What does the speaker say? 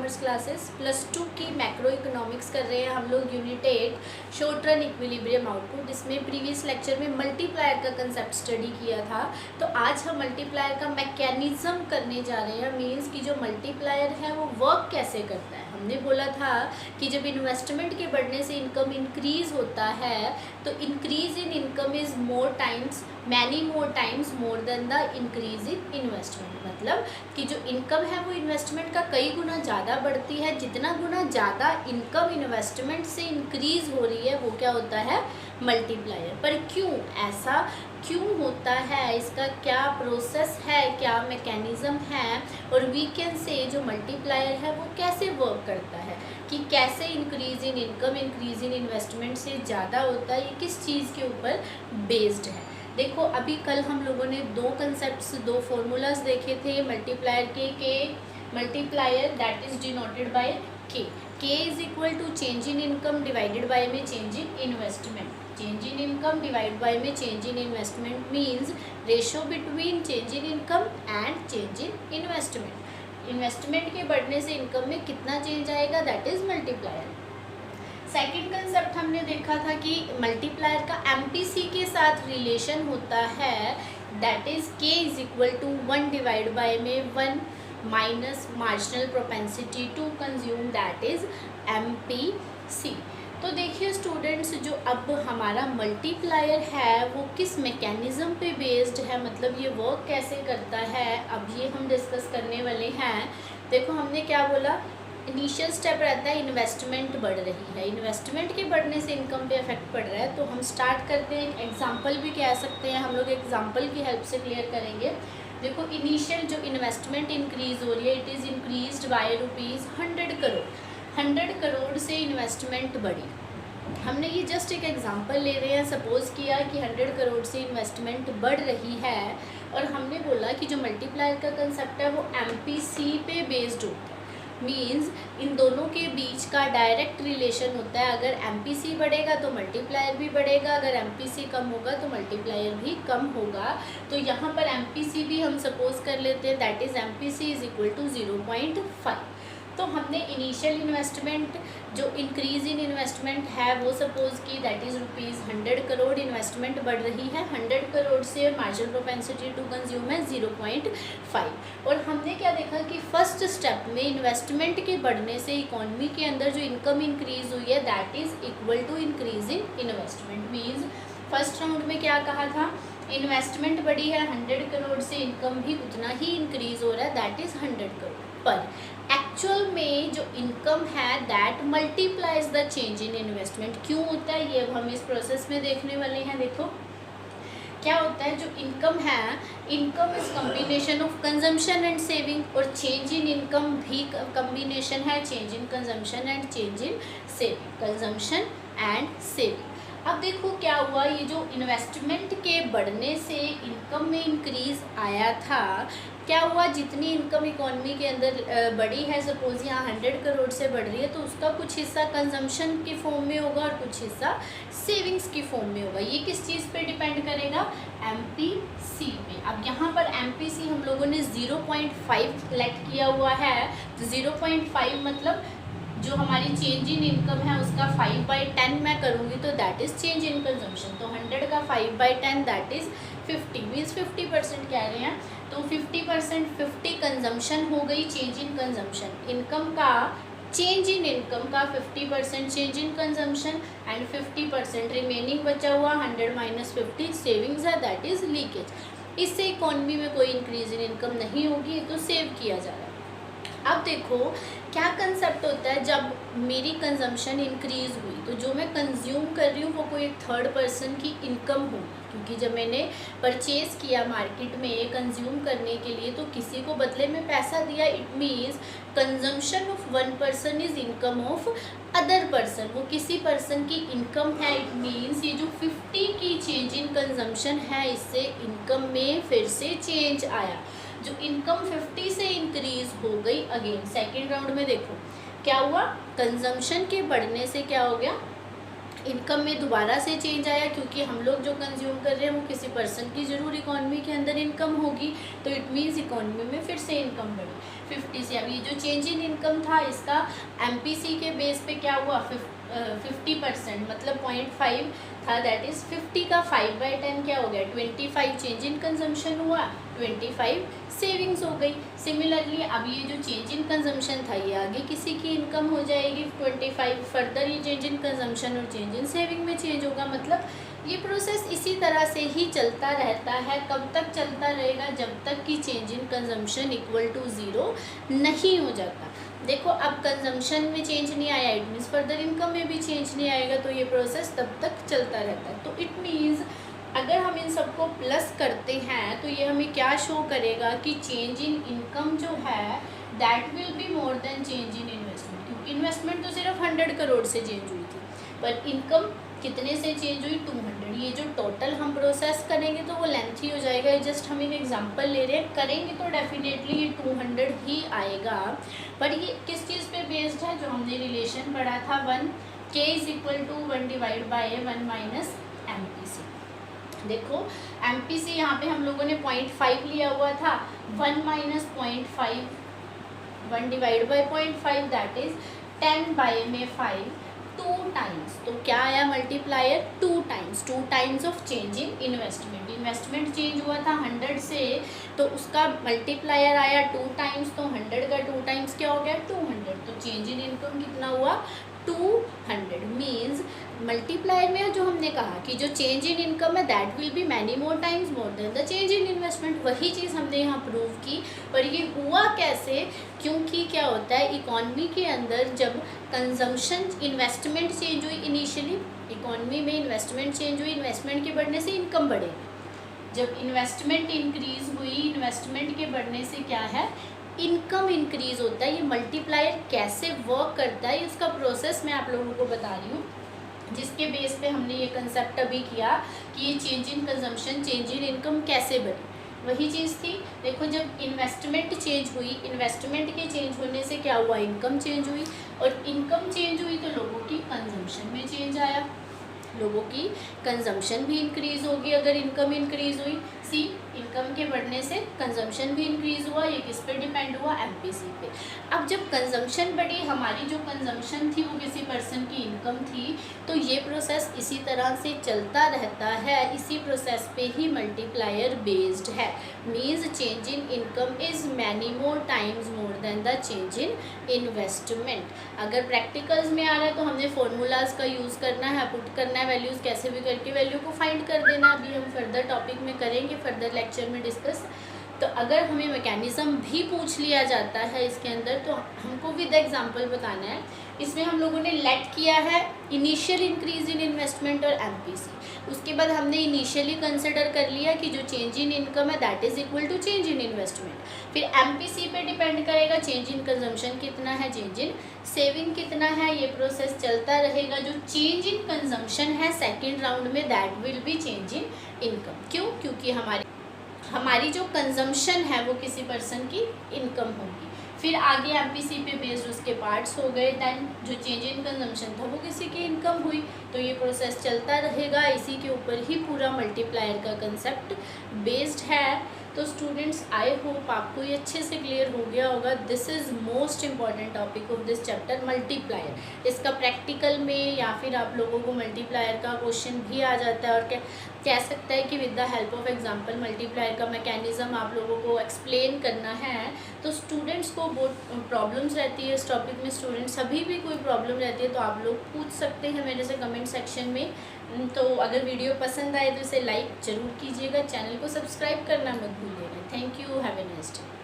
Commerce classes +2 की macro economics कर रहे हैं हम लोग unit 8 short run equilibrium output. इसमें प्रीवियस लेक्चर में मल्टीप्लायर का कंसेप्ट स्टडी किया था, तो आज हम मल्टीप्लायर का मैकेनिज्म करने जा रहे हैं। मीन्स कि जो मल्टीप्लायर है वो वर्क कैसे करता है। हमने बोला था कि जब इन्वेस्टमेंट के बढ़ने से इनकम इंक्रीज होता है तो increase in income is many more times more than the increase in investment. मतलब कि जो इनकम है वो इन्वेस्टमेंट का कई गुना ज़्यादा बढ़ती है। जितना गुना ज़्यादा इनकम इन्वेस्टमेंट से इंक्रीज हो रही है वो क्या होता है, मल्टीप्लायर। पर क्यों ऐसा क्यों होता है, इसका क्या प्रोसेस है, क्या मैकेनिज्म है, और वी कैन से जो मल्टीप्लायर है वो कैसे वर्क करता है, कि कैसे increase in income increase in investment से ज़्यादा होता है, ये किस चीज़ के ऊपर बेस्ड है। देखो अभी कल हम लोगों ने दो कंसेप्ट्स, दो फॉर्मूलाज देखे थे मल्टीप्लायर के multiplier that is denoted by K is equal to change in income divided by में change in investment. Change in income divide by में change in investment means ratio between change in income and change in investment. Investment के बढ़ने से income में कितना change आएगा, that is multiplier. Second concept हमने देखा था कि मल्टीप्लायर का एमपीसी के साथ रिलेशन होता है, that is K is equal to 1 divide by में 1 minus marginal propensity to consume, that is MPC. तो देखिए स्टूडेंट्स, जो अब हमारा मल्टीप्लायर है वो किस मैकेनिज्म पे बेस्ड है, मतलब ये वर्क कैसे करता है, अब ये हम डिस्कस करने वाले हैं। देखो हमने क्या बोला, इनिशियल स्टेप रहता है इन्वेस्टमेंट बढ़ रही है, इन्वेस्टमेंट के बढ़ने से इनकम पे इफेक्ट पड़ रहा है। तो हम स्टार्ट करते हैं, एग्जांपल भी कह सकते हैं, हम लोग एग्जांपल की हेल्प से क्लियर करेंगे। देखो इनिशियल जो इन्वेस्टमेंट इंक्रीज हो रही है, it is increased by ₹100 crore. 100 crore से इन्वेस्टमेंट बढ़ी। हमने ये जस्ट एक एग्जांपल ले रहे हैं, सपोज किया कि 100 करोड़ से इन्वेस्टमेंट बढ़ रही है, और हमने बोला कि जो मल्टीप्लायर का कंसेप्ट है वो एमपीसी पे बेस्ड होता है। मीन्स इन दोनों के बीच का डायरेक्ट रिलेशन होता है। अगर एमपीसी बढ़ेगा तो मल्टीप्लायर भी बढ़ेगा, अगर एमपीसी कम होगा तो मल्टीप्लायर भी कम होगा। तो यहाँ पर एमपीसी भी हम सपोज कर लेते हैं, that is MPC is equal to 0.5। तो हमने इनिशियल इन्वेस्टमेंट जो इंक्रीज इन इन्वेस्टमेंट है वो सपोज की, दैट इज़ ₹100 करोड़ इन्वेस्टमेंट बढ़ रही है। 100 करोड़ से मार्जिनल प्रोपेंसिटी टू कंज्यूम है 0.5। और हमने क्या देखा कि फर्स्ट स्टेप में इन्वेस्टमेंट के बढ़ने से इकोनॉमी के अंदर जो इनकम इंक्रीज हुई है that is equal to increase in investment. Means first round में क्या कहा था, इन्वेस्टमेंट बढ़ी है 100 करोड़ से, इनकम भी उतना ही इंक्रीज हो रहा है, दैट इज़ 100 करोड़। पर एक्चुअल में जो इनकम है that multiplies the change in investment. क्यों होता है ये अब हम इस प्रोसेस में देखने वाले हैं। देखो क्या होता है, जो इनकम है, income is combination of consumption and saving, और चेंज इन इनकम भी कम्बिनेशन है change in consumption and change in saving, consumption and saving. अब देखो क्या हुआ, ये जो इन्वेस्टमेंट के बढ़ने से इनकम में इंक्रीज आया था, क्या हुआ, जितनी इनकम इकोनॉमी के अंदर बढ़ी है, सपोज यहाँ 100 करोड़ से बढ़ रही है, तो उसका कुछ हिस्सा कंजम्पशन की फॉर्म में होगा और कुछ हिस्सा सेविंग्स की फॉर्म में होगा। ये किस चीज़ पे डिपेंड करेगा, एमपीसी में। अब यहाँ पर एमपीसी हम लोगों ने 0.5 सेलेक्ट किया हुआ है, तो 0.5 मतलब जो हमारी चेंज इन इनकम है उसका 5/10 मैं करूँगी तो that is change in consumption. तो 100 का 5/10 दैट इज़ 50, मीन्स 50% कह रहे हैं। तो 50% 50 कंजम्पशन हो गई, चेंज इन कंजम्पशन। इनकम का चेंज इन इनकम का 50% change in consumption and 50% remaining बचा हुआ 100 माइनस 50 सेविंग्स है, दैट इज़ लीकेज। इससे इकोनॉमी में कोई इंक्रीज इन इनकम नहीं होगी, तो सेव किया जा रहा है। अब देखो क्या कंसेप्ट होता है, जब मेरी कंजम्पशन इंक्रीज हुई तो जो मैं कंज्यूम कर रही हूँ वो कोई एक थर्ड पर्सन की इनकम होगी, क्योंकि जब मैंने परचेज़ किया मार्केट में कंज्यूम करने के लिए तो किसी को बदले में पैसा दिया। It means consumption of one person is income of other person, वो किसी पर्सन की इनकम है। इट मीन्स ये जो 50 की चेंज इन कंजम्पशन है, इससे इनकम में फिर से चेंज आया। जो इनकम 50 से इंक्रीज हो गई, अगेन सेकेंड राउंड में देखो क्या हुआ, कंजम्पशन के बढ़ने से क्या हो गया, इनकम में दोबारा से चेंज आया, क्योंकि हम लोग जो कंज्यूम कर रहे हैं वो किसी पर्सन की ज़रूर इकॉनमी के अंदर इनकम होगी, तो इट मीन्स इकॉनमी में फिर से इनकम बढ़ी 50 से। अब ये जो चेंज इन इनकम था इसका MPC के बेस पे क्या हुआ 50%, मतलब 0.5 था, दैट इज़ 50 का 5/10 क्या हो गया 25 चेंज इन कंजम्पशन हुआ, 25 सेविंग्स हो गई। सिमिलरली अब ये जो चेंज इन कंजम्पशन था ये आगे किसी की इनकम हो जाएगी 25, फर्दर ये चेंज इन कंजम्पशन और चेंज इन सेविंग में चेंज होगा। मतलब ये प्रोसेस इसी तरह से ही चलता रहता है। कब तक चलता रहेगा, जब तक कि change in consumption equal to 0 नहीं हो जाता। देखो अब कंजम्पशन में चेंज नहीं आया, इट मीन्स फर्दर इनकम में भी चेंज नहीं आएगा, तो ये प्रोसेस तब तक चलता रहता है। तो इट मीन्स अगर हम इन सबको प्लस करते हैं तो ये हमें क्या शो करेगा कि चेंज इन इनकम जो है that will be more than change in investment, क्योंकि इन्वेस्टमेंट तो सिर्फ 100 करोड़ से चेंज हुई थी, पर इनकम कितने से चेंज हुई 200। ये जो टोटल हम प्रोसेस करेंगे तो वो लेंथी हो जाएगा, ये जस्ट हम एक एग्जांपल ले रहे हैं, करेंगे तो डेफिनेटली ये 200 ही आएगा। पर ये किस चीज़ पे बेस्ड है, जो हमने रिलेशन पढ़ा था 1K = 1 divide bye 1 minus MPC। देखो MPC यहाँ पे हम लोगों ने 0.5 लिया हुआ था, 1 minus 0.5 1 divide by 0.5 that is 10 by में 5 2 टाइम्स, तो क्या आया multiplier 2 times of change in investment. Investment change हुआ था 100 से, तो उसका मल्टीप्लायर आया 2 टाइम्स, तो 100 का 2 टाइम्स क्या हो गया 200, तो चेंज इन इनकम कितना हुआ 200। मीन्स मल्टीप्लायर में जो हमने कहा कि जो चेंज इन इनकम है that will be many more times more than the change in investment, वही चीज़ हमने यहाँ प्रूव की। पर ये हुआ कैसे, क्योंकि क्या होता है इकॉनमी के अंदर जब कंजम्पशन इन्वेस्टमेंट चेंज हुई, इनिशियली इकॉनमी में इन्वेस्टमेंट चेंज हुई, इन्वेस्टमेंट के बढ़ने से इनकम बढ़ेगी। जब इन्वेस्टमेंट इंक्रीज हुई, इन्वेस्टमेंट के बढ़ने से क्या है इनकम इंक्रीज होता है। ये मल्टीप्लायर कैसे वर्क करता है इसका प्रोसेस मैं आप लोगों को बता रही हूँ, जिसके बेस पे हमने ये कंसेप्ट अभी किया कि ये change in consumption change in income कैसे बनी। वही चीज़ थी, देखो जब इन्वेस्टमेंट चेंज हुई, इन्वेस्टमेंट के चेंज होने से क्या हुआ इनकम चेंज हुई, और इनकम चेंज हुई तो लोगों की कंजम्पशन में चेंज आया, लोगों की कंजम्पशन भी इंक्रीज़ होगी अगर इनकम इंक्रीज़ हुई। सी इनकम के बढ़ने से कंजम्पशन भी इंक्रीज़ हुआ, ये किस पे डिपेंड हुआ MPC पे। अब जब कंजम्पशन बढ़ी, हमारी जो कंजम्पशन थी वो किसी पर्सन की इनकम थी, तो ये प्रोसेस इसी तरह से चलता रहता है, इसी प्रोसेस पे ही मल्टीप्लायर बेस्ड है। Means change in income is many more times more than the change in investment. अगर प्रैक्टिकल्स में आ रहा है तो हमने फॉर्मूलाज का यूज़ करना है, पुट करना है वैल्यूज़, कैसे भी करके वैल्यू को फाइंड कर देना। अभी हम फर्दर टॉपिक में करेंगे, फर्दर लेक्चर में डिस्कस। तो अगर हमें मैकेनिज़्म भी पूछ लिया जाता है इसके अंदर, तो हमको विद एग्जांपल बताना है। इसमें हम लोगों ने लेट किया है इनिशियल इंक्रीज इन इन्वेस्टमेंट और MPC, उसके बाद हमने इनिशियली कंसिडर कर लिया कि जो चेंज इन इनकम है that is equal to change in investment. फिर MPC पे डिपेंड करेगा चेंज इन कंजम्पशन कितना है, चेंज इन सेविंग कितना है, ये प्रोसेस चलता रहेगा। जो चेंज इन कंजम्पशन है सेकेंड राउंड में that will be change in income. क्यों, क्योंकि हमारी जो कंजम्पशन है वो किसी पर्सन की इनकम होगी। फिर आगे MPC पे बेस्ड उसके पार्ट्स हो गए, दैन जो चेंज इन कंजम्पशन था वो किसी की इनकम हुई, तो ये प्रोसेस चलता रहेगा। इसी के ऊपर ही पूरा मल्टीप्लायर का कंसेप्ट बेस्ड है। तो स्टूडेंट्स आई होप आपको ये अच्छे से क्लियर हो गया होगा। This is most important topic of this chapter multiplier. इसका प्रैक्टिकल में या फिर आप लोगों को मल्टीप्लायर का क्वेश्चन भी आ जाता है, और कह सकता है कि with the help of example multiplier का मैकेनिज़्म आप लोगों को एक्सप्लेन करना है। तो स्टूडेंट्स को बहुत प्रॉब्लम्स रहती है इस टॉपिक में, स्टूडेंट्स अभी भी कोई प्रॉब्लम रहती है तो आप लोग पूछ सकते हैं मेरे से कमेंट सेक्शन में। तो अगर वीडियो पसंद आए तो इसे लाइक ज़रूर कीजिएगा, चैनल को सब्सक्राइब करना मत भूलिएगा। Thank you, have a nice day.